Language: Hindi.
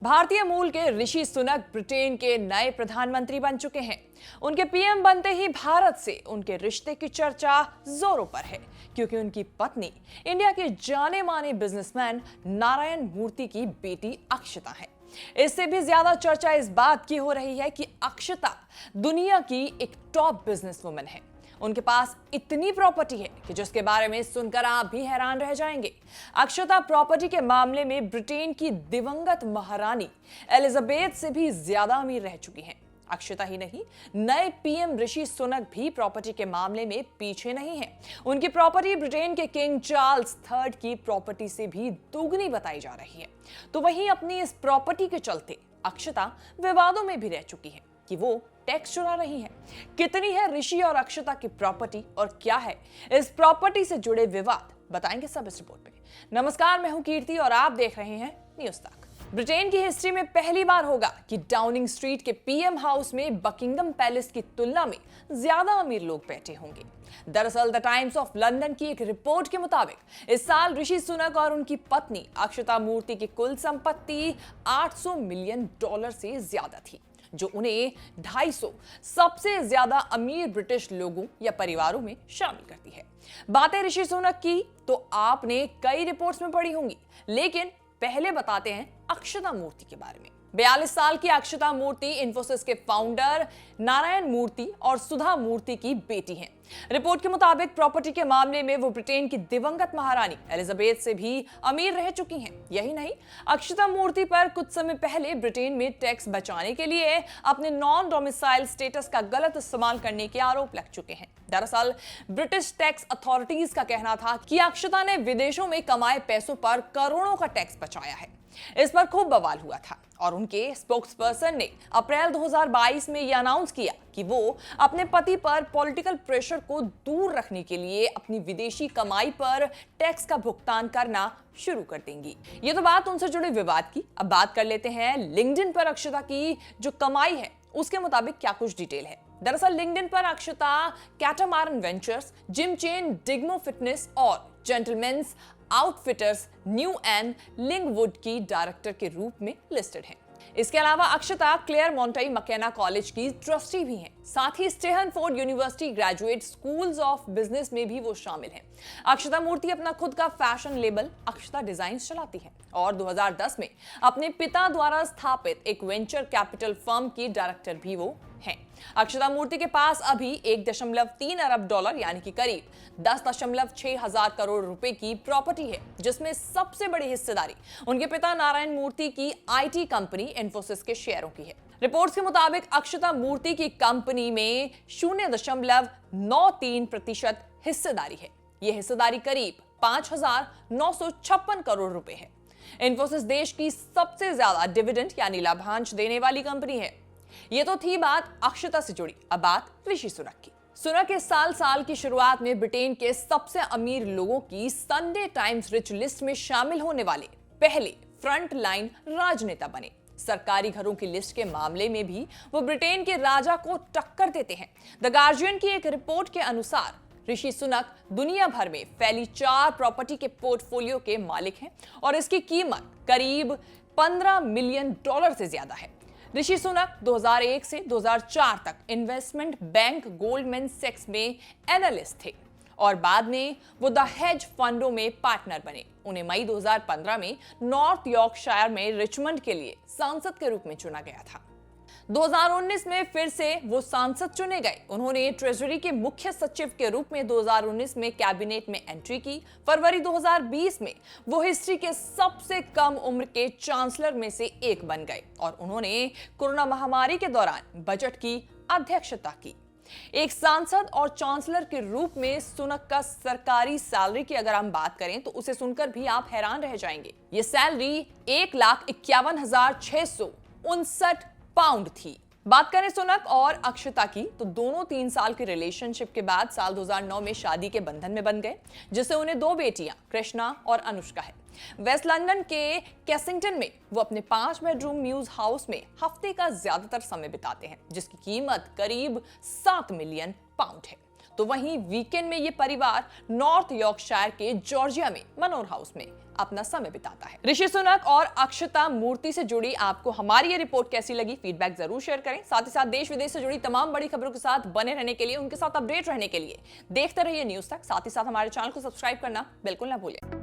भारतीय मूल के ऋषि सुनक ब्रिटेन के नए प्रधानमंत्री बन चुके हैं। उनके पीएम बनते ही भारत से उनके रिश्ते की चर्चा जोरों पर है, क्योंकि उनकी पत्नी इंडिया के जाने माने बिजनेसमैन नारायण मूर्ति की बेटी अक्षता है। इससे भी ज्यादा चर्चा इस बात की हो रही है कि अक्षता दुनिया की एक टॉप बिजनेसवुमन है। उनके पास इतनी प्रॉपर्टी है कि जिसके बारे में सुनकर आप भी हैरान रह जाएंगे। अक्षता प्रॉपर्टी के मामले में ब्रिटेन की दिवंगत महारानी एलिजाबेथ से भी ज्यादा अमीर रह चुकी हैं। अक्षता ही नहीं, नए पीएम ऋषि सुनक भी प्रॉपर्टी के मामले में पीछे नहीं है। उनकी प्रॉपर्टी ब्रिटेन के किंग चार्ल्स III की प्रॉपर्टी से भी दोगुनी बताई जा रही है। तो वहीं अपनी इस प्रॉपर्टी के चलते अक्षता विवादों में भी रह चुकी है कि वो टैक्स चुरा रही है। कितनी है ऋषि और अक्षता की प्रॉपर्टी और क्या है इस प्रॉपर्टी से जुड़े विवाद, बताएंगे सब इस रिपोर्ट में। नमस्कार, मैं हूं कीर्ति और आप देख रहे हैं न्यूज़ तक। ब्रिटेन की हिस्ट्री में पहली बार होगा कि डाउनिंग स्ट्रीट के पीएम हाउस में बकिंगम पैलेस की तुलना में ज्यादा अमीर लोग बैठे होंगे। दरअसल द टाइम्स ऑफ लंदन की एक रिपोर्ट के मुताबिक इस साल ऋषि सुनक और उनकी पत्नी अक्षता मूर्ति की कुल संपत्ति $800 मिलियन से ज्यादा थी, जो उन्हें 250 सबसे ज्यादा अमीर ब्रिटिश लोगों या परिवारों में शामिल करती है। बातें ऋषि सुनक की तो आपने कई रिपोर्ट्स में पढ़ी होंगी, लेकिन पहले बताते हैं अक्षता मूर्ति के बारे में। 42 साल की अक्षता मूर्ति इंफोसिस के फाउंडर नारायण मूर्ति और सुधा मूर्ति की बेटी हैं। रिपोर्ट के मुताबिक प्रॉपर्टी के मामले में वो ब्रिटेन की दिवंगत महारानी एलिजाबेथ से भी अमीर रह चुकी हैं। यही नहीं, अक्षता मूर्ति पर कुछ समय पहले ब्रिटेन में टैक्स बचाने के लिए अपने नॉन डोमिसाइल स्टेटस का गलत इस्तेमाल करने के आरोप लग चुके हैं। दरअसल ब्रिटिश टैक्स अथॉरिटीज का कहना था कि अक्षता ने विदेशों में कमाए पैसों पर करोड़ों का टैक्स बचाया है। इस पर खूब बवाल हुआ था और उनके स्पोक्सपर्सन ने अप्रैल 2022 में यह अनाउंस किया कि वो अपने पति पर पॉलिटिकल प्रेशर को दूर रखने के लिए अपनी विदेशी कमाई पर टैक्स का भुगतान करना शुरू कर देंगी। ये तो बात उनसे जुड़े विवाद की। अब बात कर लेते हैं लिंक्डइन पर अक्षता की जो कमाई है उसके मुताबिक क्या कुछ डिटेल है। दरअसल लिंक्डइन पर Akshata Catamaran Ventures, gym chain Digme Fitness और Gentleman's Outfitters New and Lingwood की डायरेक्टर के रूप में लिस्टेड हैं। इसके अलावा Akshata Claremont McKenna College की ट्रस्टी भी हैं। साथ ही Stanford University Graduate Schools of Business में भी वो शामिल हैं। अक्षता मूर्ति अपना खुद का फैशन लेबल अक्षता डिजाइन्स चलाती है और 2010 में अपने पिता द्वारा स्थापित एक वेंचर कैपिटल फर्म की डायरेक्टर भी वो हैं। अक्षता मूर्ति के पास अभी $1.3 अरब यानी कि करीब 10.6 हजार करोड़ रुपए की प्रॉपर्टी है, जिसमें सबसे बड़ी हिस्सेदारी उनके पिता नारायण मूर्ति की आईटी कंपनी इंफोसिस के शेयरों की है। रिपोर्ट्स के मुताबिक अक्षता मूर्ति की कंपनी में 0.93% हिस्सेदारी है। यह हिस्सेदारी करीब 5,956 करोड़ रुपए है। इंफोसिस देश की सबसे ज्यादा डिविडेंड यानी लाभांश देने वाली कंपनी है। ये तो थी बात अक्षता से जुड़ी। अब बात ऋषि सुनक की। सुनक इस साल की शुरुआत में ब्रिटेन के सबसे अमीर लोगों की संडे टाइम्स रिच लिस्ट में शामिल होने वाले पहले फ्रंट लाइन राजनेता बने। सरकारी घरों की लिस्ट के मामले में भी वो ब्रिटेन के राजा को टक्कर देते हैं। द गार्जियन की एक रिपोर्ट के अनुसार ऋषि सुनक दुनिया भर में फैली 4 प्रॉपर्टी के पोर्टफोलियो के मालिक हैं और इसकी कीमत करीब $15 मिलियन से ज्यादा है। ऋषि सुनक 2001 से 2004 तक इन्वेस्टमेंट बैंक गोल्डमैन सैक्स में एनालिस्ट थे और बाद में वो द हेज फंडों में पार्टनर बने। उन्हें मई 2015 में नॉर्थ यॉर्कशायर में रिचमंड के लिए सांसद के रूप में चुना गया था। 2019 में फिर से वो सांसद चुने गए। उन्होंने ट्रेजरी के मुख्य सचिव के रूप में 2019 में कैबिनेट में एंट्री की। फरवरी 2020 में वो हिस्ट्री के सबसे कम उम्र के चांसलर में से एक बन गए और उन्होंने कोरोना महामारी के दौरान बजट की अध्यक्षता की। एक सांसद और चांसलर के रूप में सुनक का सरकारी सैलरी की अगर हम बात करें तो उसे सुनकर भी आप हैरान रह जाएंगे। ये सैलरी 1,51,659 पाउंड थी। बात करें सुनक और अक्षता की तो दोनों 3 साल के रिलेशनशिप के बाद साल 2009 में शादी के बंधन में बन गए, जिससे उन्हें 2 बेटियां कृष्णा और अनुष्का है। वेस्ट लंदन के कैसिंगटन में वो अपने 5 बेडरूम म्यूज हाउस में हफ्ते का ज्यादातर समय बिताते हैं, जिसकी कीमत करीब $7 मिलियन है। तो वहीं वीकेंड में ये परिवार नॉर्थ यॉर्कशायर के जॉर्जिया में मनोर हाउस में अपना समय बिताता है। ऋषि सुनक और अक्षता मूर्ति से जुड़ी आपको हमारी ये रिपोर्ट कैसी लगी, फीडबैक जरूर शेयर करें। साथ ही साथ देश विदेश से जुड़ी तमाम बड़ी खबरों के साथ बने रहने के लिए, उनके साथ अपडेट रहने के लिए देखते रहिए न्यूज तक। साथ ही साथ हमारे चैनल को सब्सक्राइब करना बिल्कुल ना भूलें।